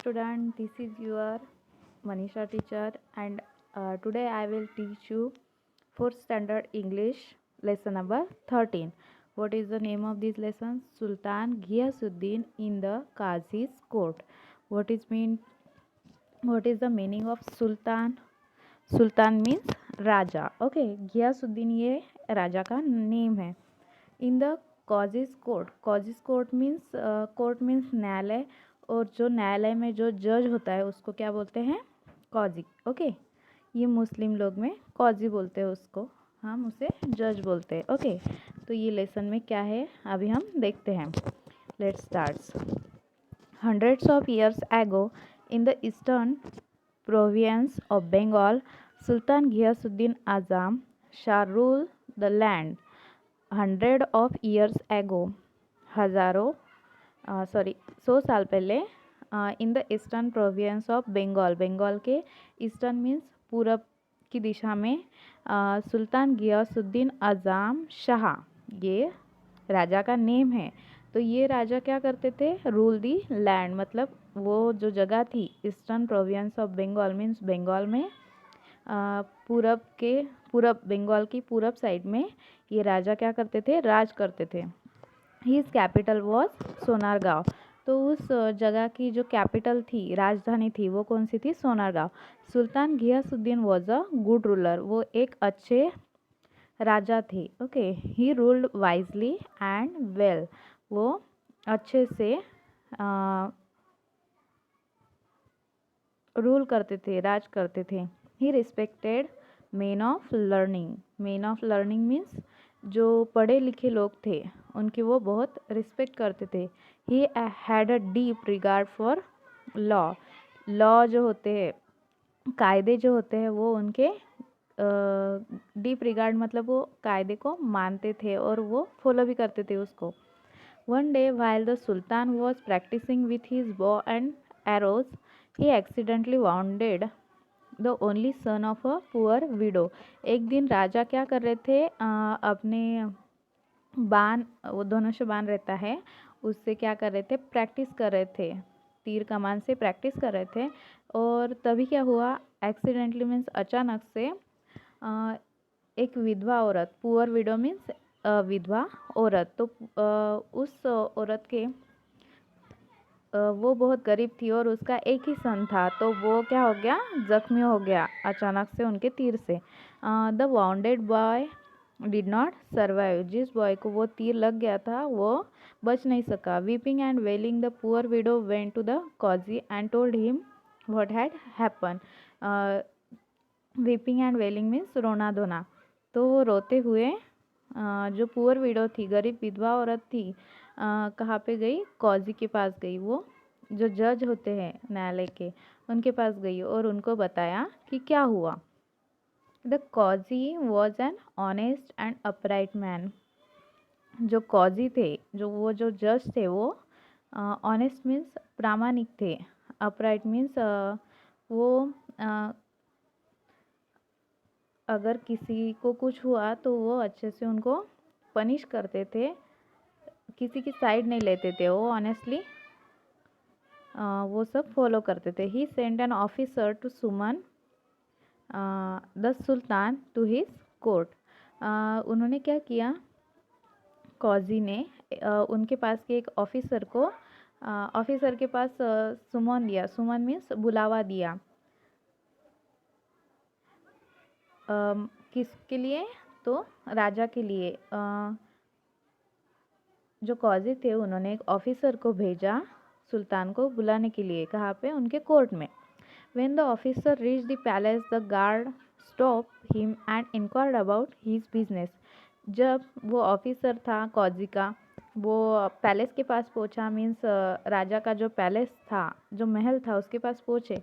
student, this is your Manisha teacher and today I will teach you 4th standard English lesson number 13. What is the name of this lesson? Sultan Ghiyasuddin in the Qazi's court. What is the meaning of Sultan? Sultan means Raja. Okay, Ghiyasuddin ये राजा का name है. In the Cauchy's court means न्यायालय, और जो न्यायालय में जो जज होता है उसको क्या बोलते हैं? कॉजी. ओके, ये मुस्लिम लोग में कॉजी बोलते हैं उसको, हम उसे जज बोलते हैं. ओके, तो ये लेसन में क्या है अभी हम देखते हैं. Let's start. Hundreds of years ago in the eastern province of Bengal, Sultan Ghiyasuddin Azam Shah rule the land. 100 of years ago, 100 साल पहले, in the eastern province of Bengal, Bengal के ईस्टर्न मीन्स पूरब की दिशा में, सुल्तान घियासुद्दीन आजम शाह ये राजा का नेम है. तो ये राजा क्या करते थे? रूल दी लैंड, मतलब वो जो जगह थी eastern province of Bengal means Bengal में पूरब बंगाल की पूरब साइड में ये राजा क्या करते थे? राज करते थे. His capital was Sonargaon. तो उस जगह की जो कैपिटल थी, राजधानी थी, वो कौन सी थी? Sonargaon. Sultan Ghiyasuddin was a good ruler. वो एक अच्छे राजा थे. Okay, he ruled wisely and well. वो अच्छे से रूल करते थे, राज करते थे. He respected man of learning. Man of learning means जो पढ़े लिखे लोग थे उनकी वो बहुत रिस्पेक्ट करते थे. He had a deep regard for law. Law जो होते हैं, कायदे जो होते हैं, वो उनके डीप रिगार्ड मतलब वो कायदे को मानते थे और वो फॉलो भी करते थे उसको. One day while the sultan was practicing with his bow and arrows, he accidentally wounded the only son of a poor widow. एक दिन राजा क्या कर रहे थे? अपने बाण, वो धनुष बाण रहता है, उससे क्या कर रहे थे? प्रैक्टिस कर रहे थे, तीर कमान से प्रैक्टिस कर रहे थे. और तभी क्या हुआ? एक्सीडेंटली मीन्स अचानक से एक विधवा औरत, पुअर विडो मीन्स विधवा औरत, तो उस औरत के वो बहुत गरीब थी और उसका एक ही सन था, तो वो क्या हो गया? जख्मी हो गया अचानक से उनके तीर से. The bounded boy did not survive. जिस बॉय को वो तीर लग गया था वो बच नहीं सका. Weeping and wailing the poor widow went to the qazi and told him what had happen. Weeping and wailing means रोना धोना. तो वो रोते हुए जो पुअर विडो थी, गरीब विधवा औरत थी, कहाँ पे गई? कॉजी के पास गई. वो जो जज होते हैं न्यायालय के, उनके पास गई और उनको बताया कि क्या हुआ. The qazi was an honest and upright man. जो कॉजी थे, जो जज थे, वो ऑनेस्ट मीन्स प्रामाणिक थे. अपराइट मीन्स वो अगर किसी को कुछ हुआ तो वो अच्छे से उनको पनिश करते थे, किसी की साइड नहीं लेते थे, वो ऑनेस्टली वो सब फॉलो करते थे. He sent an officer to summon the sultan to his court. उन्होंने क्या किया? कॉजी ने उनके पास के एक ऑफिसर को ऑफिसर के पास सुमन दिया. सुमन मीन्स बुलावा दिया. किसके लिए? तो राजा के लिए. जो कॉजी थे उन्होंने एक ऑफिसर को भेजा सुल्तान को बुलाने के लिए. कहाँ पे? उनके कोर्ट में. When the officer reached the palace, the guard stopped him and inquired about his business. जब वो ऑफिसर था कॉजी का, वो पैलेस के पास पहुंचा, मीन्स राजा का जो पैलेस था, जो महल था, उसके पास पहुंचे,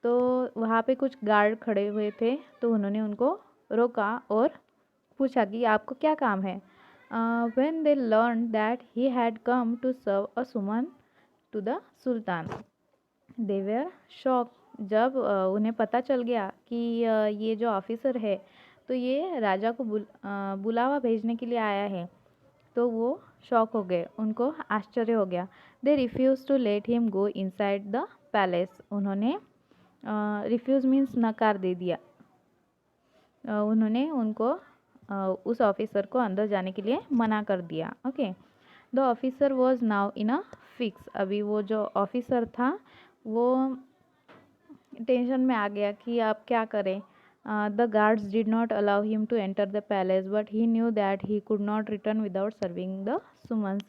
तो वहाँ पे कुछ गार्ड खड़े हुए थे. तो उन्होंने उनको रोका और पूछा कि आपको क्या काम है. When they learned that he had come to serve a summon to the sultan, they were shocked. जब उन्हें पता चल गया कि ये जो ऑफिसर है तो ये राजा को बुलावा भेजने के लिए आया है, तो वो शॉक हो गए, उनको आश्चर्य हो गया. They refuse to let him go inside the palace. उन्होंने रिफ्यूज़ मीन्स नकार दे दिया। उन्होंने उनको उस ऑफिसर को अंदर जाने के लिए मना कर दिया। Okay, the officer was now in a fix. अभी वो जो ऑफिसर था वो टेंशन में आ गया कि अब क्या करें। The guards did not allow him to enter the palace but he knew that he could not return without serving the summons.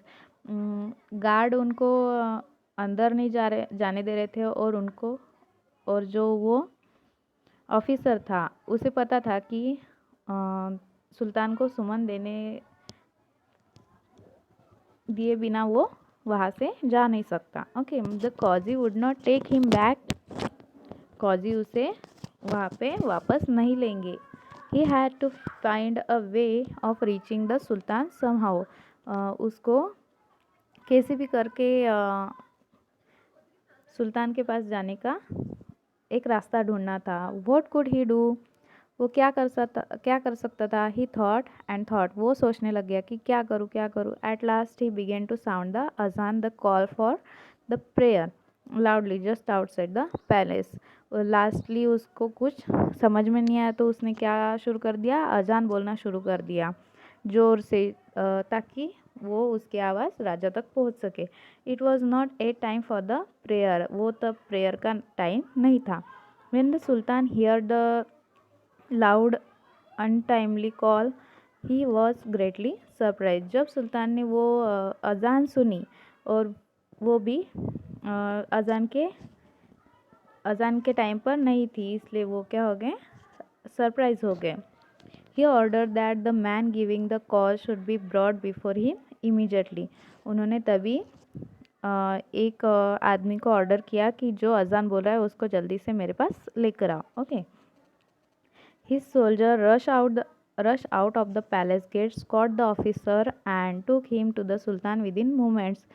Guard उनको अंदर नहीं जाने दे रहे थे और जो वो ऑफिसर था उसे पता था कि सुल्तान को सुमन दिए बिना वो वहाँ से जा नहीं सकता। Okay, the qazi would not take him back. कॉजी उसे वहाँ पे वापस नहीं लेंगे। He had to find a way of reaching the sultan somehow. उसको कैसे भी करके सुल्तान के पास जाने का एक रास्ता ढूंढना था। What could he do? वो क्या कर सकता था? He thought and thought. वो सोचने लग गया कि क्या करूँ। At last he began to sound the azaan, the call for the prayer loudly just outside the palace. Lastly उसको कुछ समझ में नहीं आया तो उसने क्या शुरू कर दिया? अजान बोलना शुरू कर दिया जोर से, ताकि वो उसकी आवाज़ राजा तक पहुंच सके। It was not a time for the prayer. वो तब प्रेयर का टाइम नहीं था। When the sultan here the loud untimely call he was greatly surprise. जब सुल्तान ने वो अजान सुनी और वो भी अजान के टाइम पर नहीं थी, इसलिए वो क्या हो गए? सरप्राइज हो गए। He order that the man giving the call should be brought before him immediately. उन्होंने तभी एक आदमी को ऑर्डर किया कि जो अजान बोल रहा है उसको जल्दी से मेरे पास लेकर आओ। Okay, his soldier rush out of the palace gates, caught the officer and took him to the sultan within moments.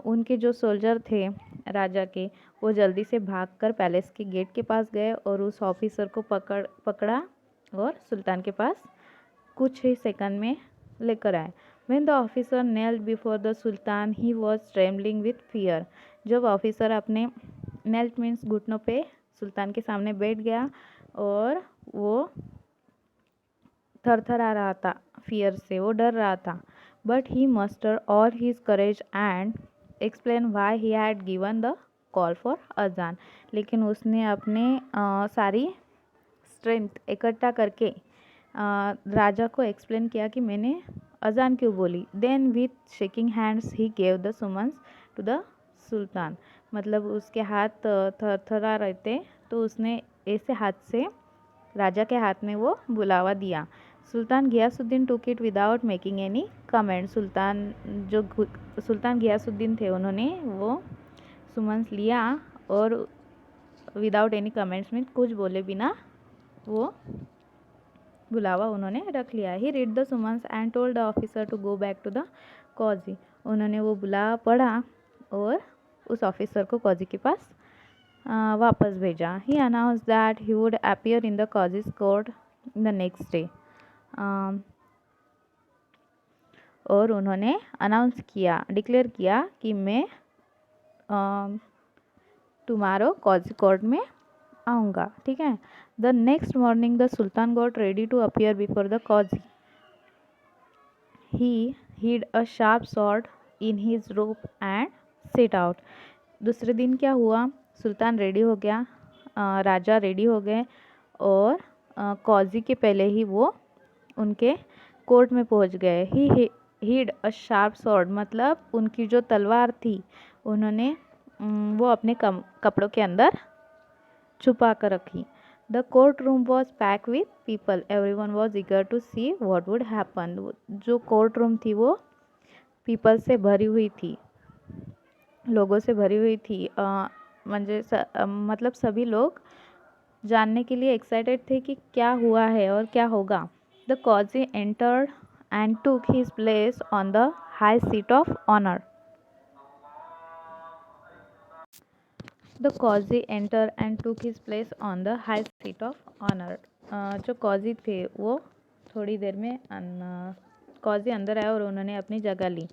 उनके जो सोल्जर थे राजा के, वो जल्दी से भागकर पैलेस के गेट के पास गए और उस ऑफिसर को पकड़ा और सुल्तान के पास कुछ ही सेकंड में लेकर आए। When the officer knelt before the sultan, he was trembling with fear. जब ऑफिसर अपने knelt means घुटनों पे सुल्तान के सामने बैठ गया और वो थरथरा रहा था, फियर से वो डर रहा था। But he muster all his courage and explain why he had given the call for azan. लेकिन उसने अपने सारी स्ट्रेंथ इकट्ठा करके राजा को एक्सप्लेन किया कि मैंने अजान क्यों बोली। Then with shaking hands he gave the summons to the sultan. मतलब उसके हाथ थरथरा रहते तो उसने ऐसे हाथ से राजा के हाथ में वो बुलावा दिया। Sultan Ghiyasuddin took it without making any comment. सुल्तान गियासुद्दीन थे, उन्होंने वो सुमन्स लिया और विदाउट एनी कमेंट्स में कुछ बोले बिना वो बुलावा उन्होंने रख लिया। He read the summons and told the officer to go back to the qazi. उन्होंने वो बुलावा पढ़ा और उस ऑफिसर को कॉजी के पास वापस भेजा। He announce that he would appear in the qazi's court the next day. और उन्होंने डिक्लेयर किया कि मैं टुमारो कॉजी कोर्ट में आऊँगा। ठीक है। The next morning the sultan got ready to appear before the qazi. He hid a sharp sword in his robe and set out. दूसरे दिन क्या हुआ? सुल्तान रेडी हो गया, राजा रेडी हो गए और कॉजी के पहले ही वो उनके कोर्ट में पहुंच गए। ही हीड अ शार्प सॉर्ड मतलब उनकी जो तलवार थी उन्होंने वो अपने कपड़ों के अंदर छुपा कर रखी। The court room was packed with people, everyone was eager to see what would happen. जो कोर्ट रूम थी वो पीपल से भरी हुई थी, लोगों से भरी हुई थी। मतलब सभी लोग जानने के लिए एक्साइटेड थे कि क्या हुआ है और क्या होगा। The qazi entered and took his place on the high seat of honour. The qazi enter and took his place on the high seat of honour. जो कॉजी थे वो थोड़ी देर में कॉजी अंदर आया और उन्होंने अपनी जगह ली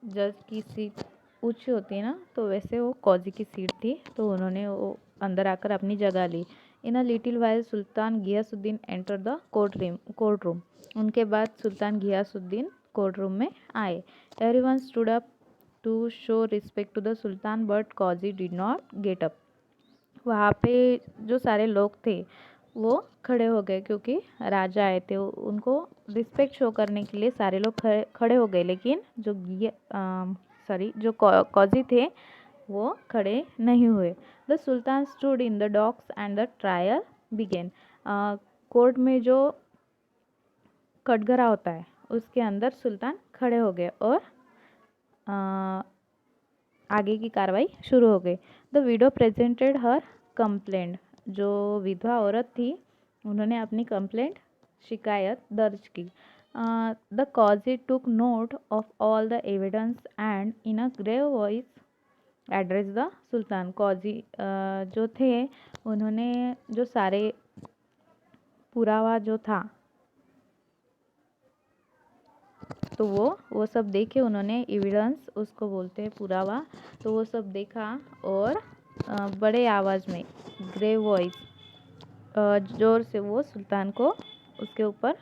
जज की सीट ऊंची होती है ना, तो वैसे वो कौजी की सीट थी, तो उन्होंने वो अंदर आकर अपनी जगह ली। In a little while sultan Ghiyasuddin enter the court room. उनके बाद सुल्तान गियासुद्दीन कोर्ट रूम में आए। Everyone stood up to show respect to the sultan but qazi did not get up. वहाँ पे जो सारे लोग थे वो खड़े हो गए, क्योंकि राजा आए थे, उनको रिस्पेक्ट शो करने के लिए सारे लोग खड़े हो गए, लेकिन जो कौजी थे वो खड़े नहीं हुए। The sultan stood in the docks and the trial began. Court में जो कटघरा होता है उसके अंदर सुल्तान खड़े हो गए और आगे की कार्रवाई शुरू हो गई। The widow presented her complaint. जो विधवा औरत थी उन्होंने अपनी कंप्लेंट शिकायत दर्ज की। The qazi took note of all the evidence and in a grave voice address the sultan. कॉजी जो थे उन्होंने जो सारे पुरावा जो था तो वो सब देखे उन्होंने, एविडेंस उसको बोलते हैं पुरावा, तो वो सब देखा और बड़े आवाज़ में ग्रेव वॉइस ज़ोर से वो सुल्तान को उसके ऊपर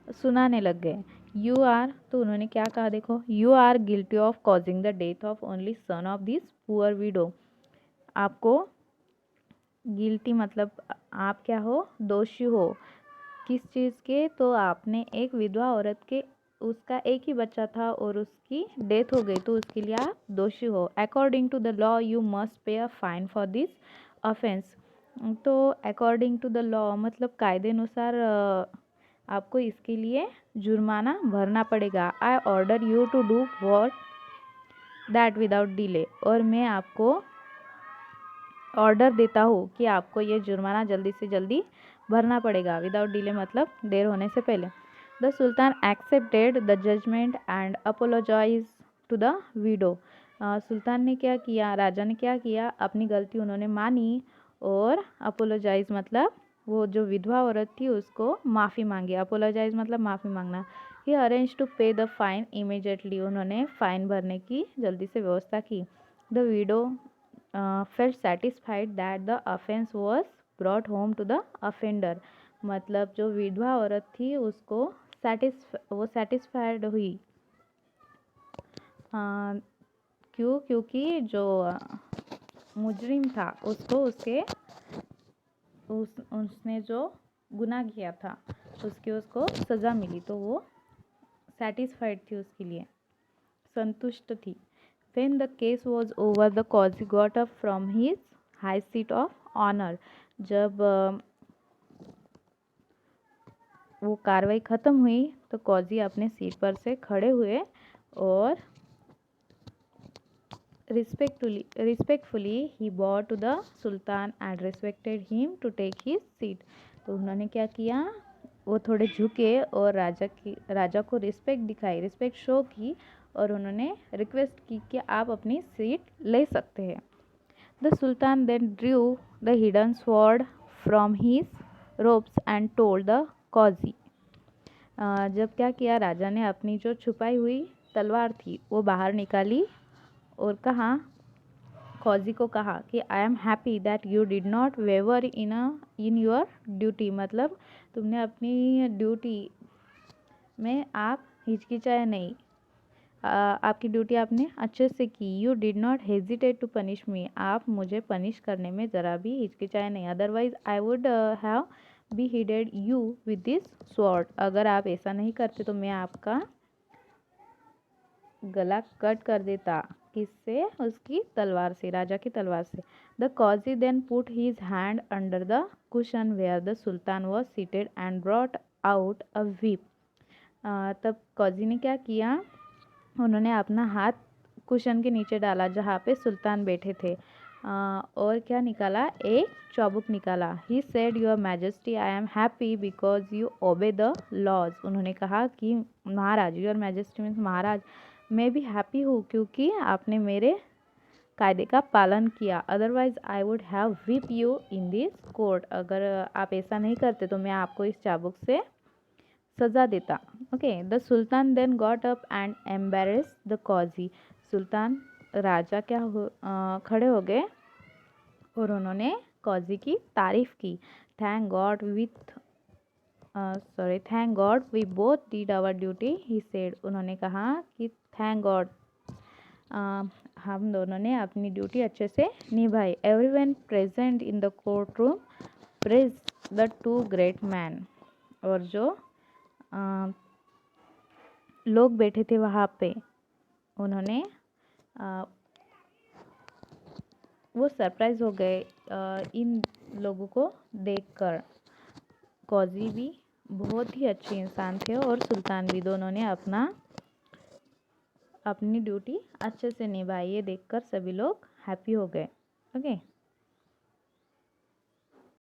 सुनाने लग गए। यू आर, तो उन्होंने क्या कहा देखो, you are guilty of causing the death of only son of this poor widow. आपको गिल्टी मतलब आप क्या हो, दोषी हो। किस चीज़ के, तो आपने एक विधवा औरत के, उसका एक ही बच्चा था और उसकी डेथ हो गई, तो उसके लिए आप दोषी हो। According to the law you must pay a fine for this offence. तो अकॉर्डिंग टू द लॉ मतलब कायदे अनुसार आपको इसके लिए जुर्माना भरना पड़ेगा। I order you to do what that without delay. और मैं आपको ऑर्डर देता हूँ कि आपको ये जुर्माना जल्दी से जल्दी भरना पड़ेगा। विदाउट डिले मतलब देर होने से पहले। The sultan accepted the judgement and apologise to the widow. सुल्तान ने क्या किया, राजा ने क्या किया, अपनी गलती उन्होंने मानी और अपोलोजाइज मतलब वो जो विधवा औरत थी उसको माफ़ी मांगी। अपोलोजाइज मतलब माफ़ी मांगना। ही अरेंज टू पे द फाइन इमीडिएटली। उन्होंने फ़ाइन भरने की जल्दी से व्यवस्था की। The widow felt satisfied that the offense was brought home to the offender। मतलब जो विधवा औरत थी उसको वो सेटिस्फाइड हुई। क्यों, क्योंकि जो मुजरिम था उसको उसने जो गुनाह किया था उसको सज़ा मिली, तो वो सेटिस्फाइड थी, उसके लिए संतुष्ट थी। When the case was over, the Qazi got up from his high seat of honor। जब वो कार्रवाई ख़त्म हुई तो कौजी अपने सीट पर से खड़े हुए और respectfully he bowed to the Sultan and respected him to take his seat। तो उन्होंने क्या किया, वो थोड़े झुके और राजा को रिस्पेक्ट दिखाई, रिस्पेक्ट शो की और उन्होंने रिक्वेस्ट की कि आप अपनी सीट ले सकते हैं। The sultan then drew the hidden sword from his robes and told the qazi. जब क्या किया, राजा ने अपनी जो छुपाई हुई तलवार थी वो बाहर निकाली और कहा, कौजी को कहा कि I am happy that you did not waver in your duty. मतलब तुमने अपनी ड्यूटी में आप हिचकिचाए नहीं, आपकी ड्यूटी आपने अच्छे से की। You did not hesitate to punish me. आप मुझे पनिश करने में ज़रा भी हिचकिचाए नहीं। Otherwise I would have beheaded you with this sword. अगर आप ऐसा नहीं करते तो मैं आपका गला कट कर देता। किससे, उसकी तलवार से, राजा की तलवार से। The qazi then put his hand under the cushion where the sultan was seated and brought out a whip. तब कॉजी ने क्या किया, उन्होंने अपना हाथ कुशन के नीचे डाला जहाँ पे सुल्तान बैठे थे और क्या निकाला, एक चाबुक निकाला। He said your majesty I am happy because you obey the laws. उन्होंने कहा कि महाराज, योर मैजेस्टी मीन्स महाराज, मैं भी हैप्पी हूँ क्योंकि आपने मेरे कायदे का पालन किया। Otherwise I would have whip you in this court. अगर आप ऐसा नहीं करते तो मैं आपको इस चाबुक से सज़ा देता। Okay. The sultan then got up and embrace the qazi. सुल्तान राजा खड़े हो गए और उन्होंने कॉजी की तारीफ की। Thank god we both did our duty he said. उन्होंने कहा कि थैंक गॉड, हम दोनों ने अपनी ड्यूटी अच्छे से निभाई। Everyone present in the court room praise the two great man. और जो लोग बैठे थे वहाँ पे, उन्होंने वो सरप्राइज हो गए इन लोगों को देखकर। कॉजी भी बहुत ही अच्छे इंसान थे और सुल्तान भी, दोनों ने अपनी ड्यूटी अच्छे से निभाई। ये देखकर सभी लोग हैप्पी हो गए। ओके।